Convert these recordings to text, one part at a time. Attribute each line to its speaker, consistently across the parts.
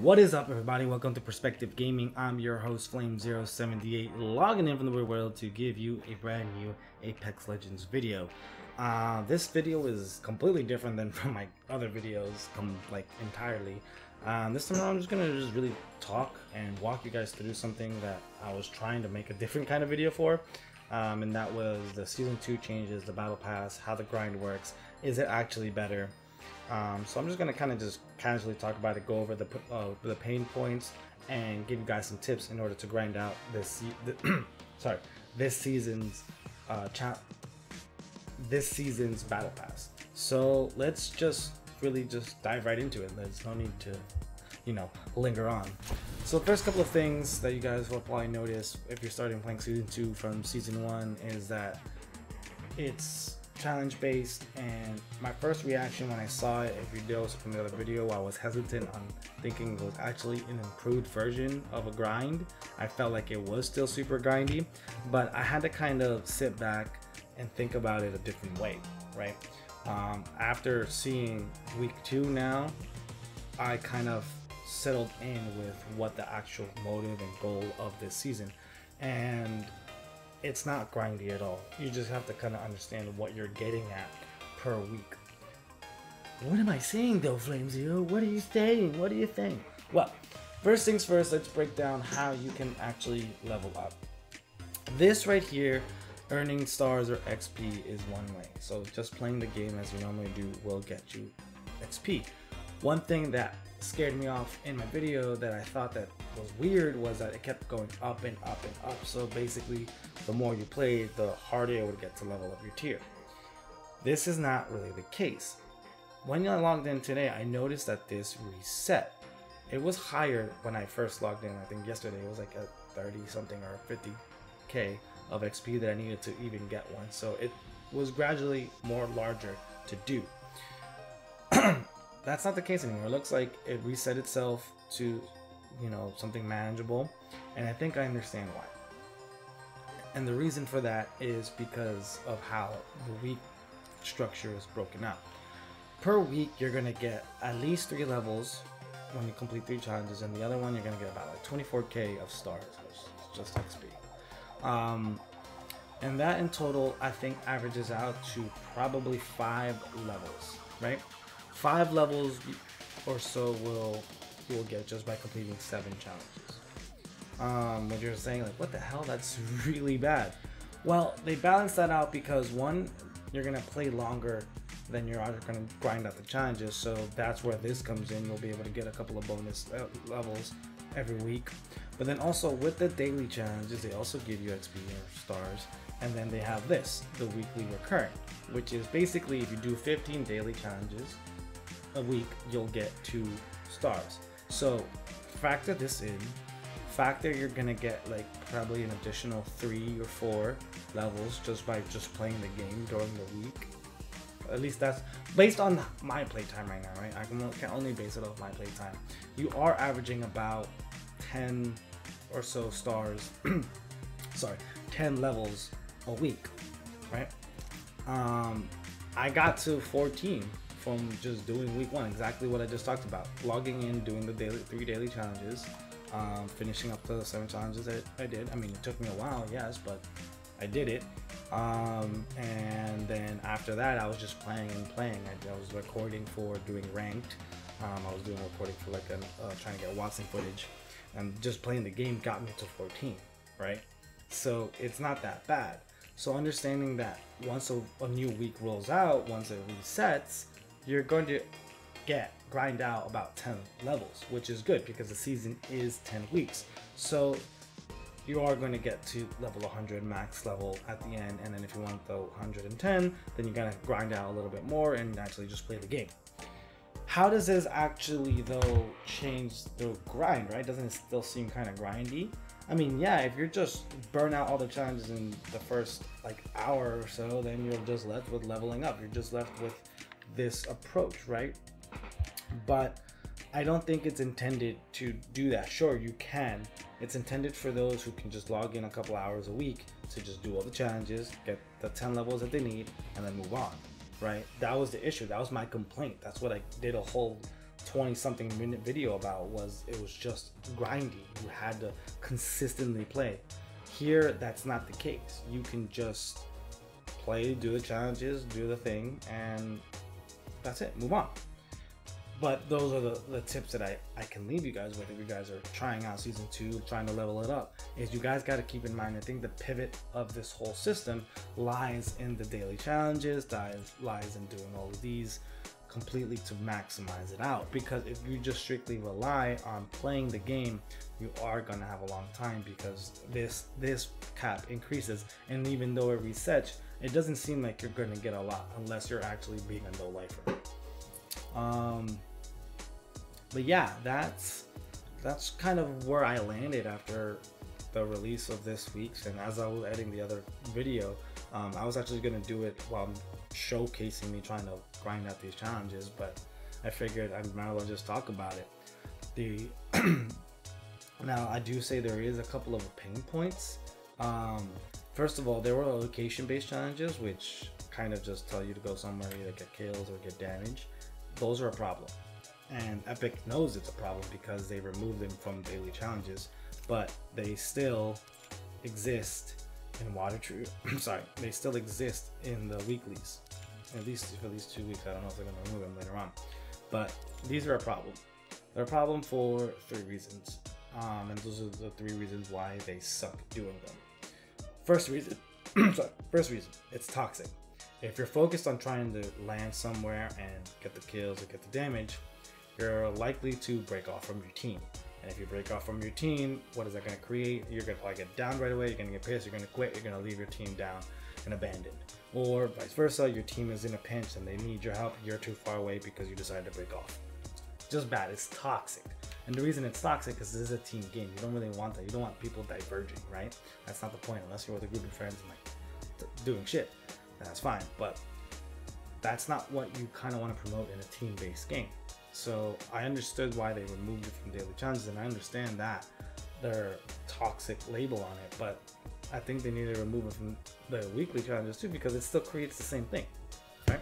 Speaker 1: What is up, everybody? Welcome to Perspective Gaming. I'm your host, Flame078, logging in from the real world to give you a brand new Apex Legends video. This video is completely different than from my other videos, entirely. This time I'm just gonna really talk and walk you guys through something that I was trying to make a different kind of video for. And that was the Season 2 changes, the Battle Pass, how the grind works. Is it actually better? So I'm just gonna kind of just casually talk about it, go over the pain points, and give you guys some tips in order to grind out this season's Battle Pass. So let's just dive right into it. There's no need to, linger on. So the first couple of things that you guys will probably notice if you're starting playing Season 2 from Season 1 is that it's challenge based, and my first reaction when I saw it, if you noticed from the other video, I was hesitant on thinking it was actually an improved version of a grind. I felt like it was still super grindy, but I had to kind of sit back and think about it a different way, right? After seeing week 2 now, I kind of settled in with what the actual motive and goal of this season, and it's not grindy at all. You just have to kind of understand what you're getting at per week. What am I saying though, Flame0? What are you saying? What do you think? Well, first things first, let's break down how you can actually level up. This right here, earning stars or XP, is one way. So just playing the game as you normally do will get you XP. One thing that scared me off in my video that I thought that was weird was that it kept going up and up and up. So basically, the more you played, the harder it would get to level up your tier. This is not really the case. When I logged in today, I noticed that this reset. It was higher when I first logged in. I think yesterday it was like a 30 something or 50k of XP that I needed to even get one. So it was gradually more larger to do. That's not the case anymore. It looks like it reset itself to, something manageable, and I think I understand why. And the reason for that is because of how the week structure is broken up. Per week, you're gonna get at least 3 levels when you complete 3 challenges, and the other one you're gonna get about like 24k of stars, which is just XP. And that in total, I think, averages out to probably 5 levels, right? 5 levels or so you will get just by completing 7 challenges. When you're saying like, what the hell, that's really bad. Well, they balance that out because one, you're gonna play longer than you're gonna grind out the challenges, so that's where this comes in. You'll be able to get a couple of bonus levels every week. But then also with the daily challenges, they also give you XP or stars. And then they have this, the weekly recurring, which is basically if you do 15 daily challenges a week, you'll get 2 stars. So factor this in, factor you're gonna get like probably an additional 3 or 4 levels just by playing the game during the week. At least that's based on my playtime right now, right? I can only base it off my playtime. You are averaging about 10 or so stars, 10 levels a week, right? I got to 14 from just doing week 1, exactly what I just talked about. Logging in, doing the 3 daily challenges, finishing up the 7 challenges that I did. I mean, it took me a while, yes, but I did it. And then after that, I was just playing and playing. I was recording for doing ranked. I was doing recording for like trying to get Wattson footage, and just playing the game got me to 14, right? So it's not that bad. So understanding that once a new week rolls out, once it resets, you're going to grind out about 10 levels, which is good because the season is 10 weeks. So you are going to get to level 100 max level at the end, and then if you want the 110, then you gotta grind out a little bit more and actually just play the game. How does this actually though change the grind, right? Doesn't it still seem kind of grindy? I mean, yeah, if you're just burn out all the challenges in the first like hour or so, then you're just left with leveling up. You're just left with this approach, right? But I don't think it's intended to do that. Sure, you can. It's intended for those who can just log in a couple hours a week to just do all the challenges, get the 10 levels that they need, and then move on, right? That was the issue. That was my complaint. That's what I did a whole 20-something minute video about was it was just grinding. You had to consistently play. Here, that's not the case. You can just play, do the challenges, do the thing, and that's it. Move on. But those are the tips that I can leave you guys with if you guys are trying out season 2, trying to level it up, is you guys got to keep in mind, I think the pivot of this whole system lies in the daily challenges, lies in doing all of these completely to maximize it out. Because if you just strictly rely on playing the game, you are going to have a long time, because this cap increases, and even though it resets, it doesn't seem like you're going to get a lot unless you're actually being a no lifer. But yeah, that's kind of where I landed after the release of this week's. And as I was editing the other video, I was actually going to do it while showcasing me trying to grind out these challenges, but I figured I might as well just talk about it. Now I do say there is a couple of pain points. First of all, there were location-based challenges, which kind of just tell you to go somewhere, either get kills or get damage. Those are a problem, and Epic knows it's a problem because they removed them from daily challenges, but they still exist in Watertree. Sorry, they still exist in the weeklies, at least for these 2 weeks. I don't know if they're going to remove them later on, but these are a problem. They're a problem for 3 reasons, and those are the 3 reasons why they suck doing them. First reason, it's toxic. If you're focused on trying to land somewhere and get the kills or get the damage, you're likely to break off from your team. And if you break off from your team, what is that going to create? You're going to probably get down right away, you're going to get pissed, you're going to quit, you're going to leave your team down and abandoned. Or vice versa, your team is in a pinch and they need your help, you're too far away because you decided to break off. Just bad, it's toxic. And the reason it's toxic is this is a team game. You don't really want that. You don't want people diverging, right? That's not the point, unless you're with a group of friends and like doing shit. That's fine, but that's not what you kind of want to promote in a team-based game. So I understood why they removed it from daily challenges, and I understand that their toxic label on it, but I think they need to remove it from the weekly challenges too, because it still creates the same thing, right?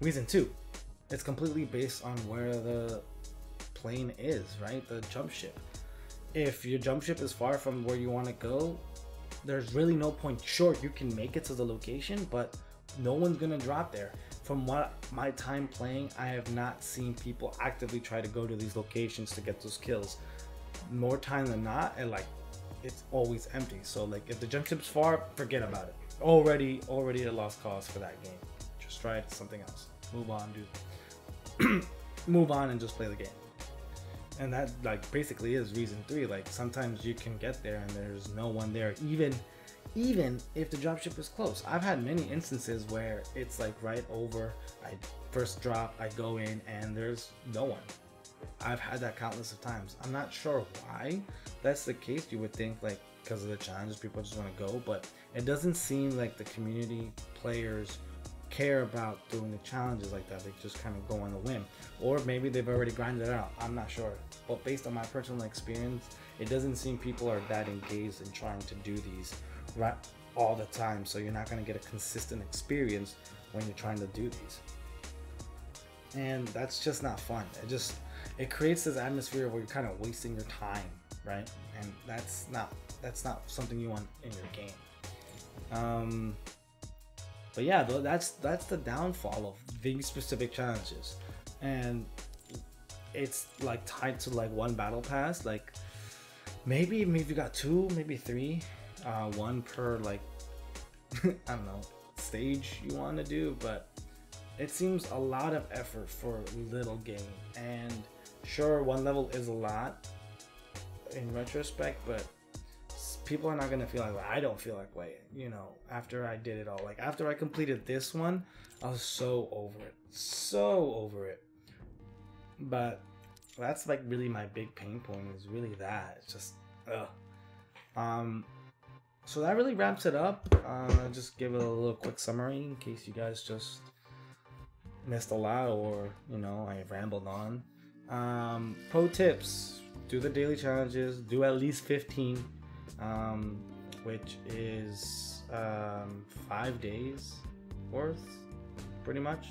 Speaker 1: Reason 2, it's completely based on where the plane is, right? The jump ship. If your jump ship is far from where you want to go, there's really no point. Sure, you can make it to the location, but no one's gonna drop there. From what my time playing, I have not seen people actively try to go to these locations to get those kills. More time than not, and like it's always empty. So like if the jump ship's far, forget about it. Already a lost cause for that game. Just try something else. Move on, dude. Move on and just play the game. And that like basically is reason 3. Like sometimes you can get there and there's no one there, even if the dropship is close. I've had many instances where it's like right over, I first drop, I go in and there's no one. I've had that countless of times. I'm not sure why that's the case. You would think like because of the challenges, people just want to go, but it doesn't seem like the community players care about doing the challenges like that. They just kind of go on a whim, or maybe they've already grinded it out. I'm not sure, but based on my personal experience, it doesn't seem people are that engaged in trying to do these right all the time. So you're not going to get a consistent experience when you're trying to do these, and that's just not fun. It creates this atmosphere where you're kind of wasting your time, right? And that's not something you want in your game. But yeah, that's the downfall of these specific challenges, and it's like tied to like one battle pass. Like maybe you got 2, maybe 3, 1 per like I don't know stage you want to do, but it seems a lot of effort for little game. And sure, 1 level is a lot in retrospect, but people are not gonna feel like, I don't feel like waiting, you know, after I did it all. Like after I completed this one, I was so over it. But that's like really my big pain point, is really that. It's just so that really wraps it up. I'll just give it a little quick summary in case you guys just missed a lot, or you know, I rambled on. Pro tips: do the daily challenges, do at least 15, which is 5 days worth, pretty much.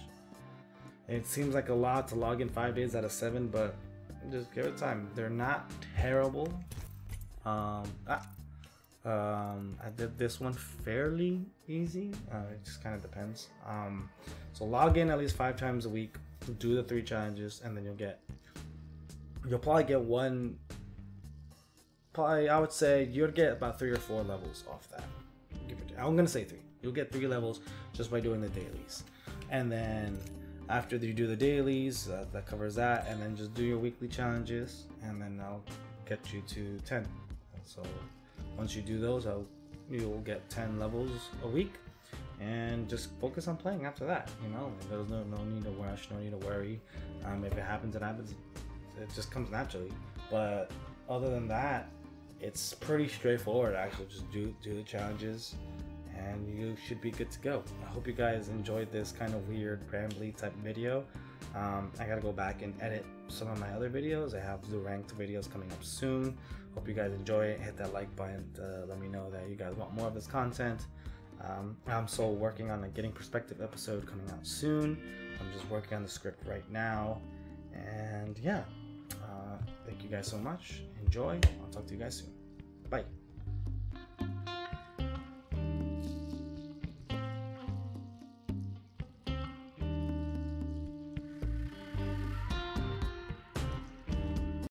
Speaker 1: It seems like a lot to log in 5 days out of 7, but just give it time. They're not terrible. I did this one fairly easy. It just kind of depends. So log in at least 5 times a week, do the 3 challenges, and then you'll probably get one. Probably, I would say you'll get about 3 or 4 levels off that. I'm gonna say 3. You'll get 3 levels just by doing the dailies, and then after you do the dailies, that covers that, and then just do your weekly challenges, and then I'll get you to 10. So once you do those, you'll get 10 levels a week, and just focus on playing after that. There's no need to rush, no need to worry. If it happens, it happens. It just comes naturally. But other than that, it's pretty straightforward. Actually, just do the challenges, and you should be good to go. I hope you guys enjoyed this kind of weird rambly type video. I gotta go back and edit some of my other videos. I have the ranked videos coming up soon. Hope you guys enjoy it. Hit that like button to let me know that you guys want more of this content. I'm still working on a Getting Perspective episode coming out soon. I'm just working on the script right now, and yeah, thank you guys so much. Enjoy. I'll talk to you guys soon. Bye.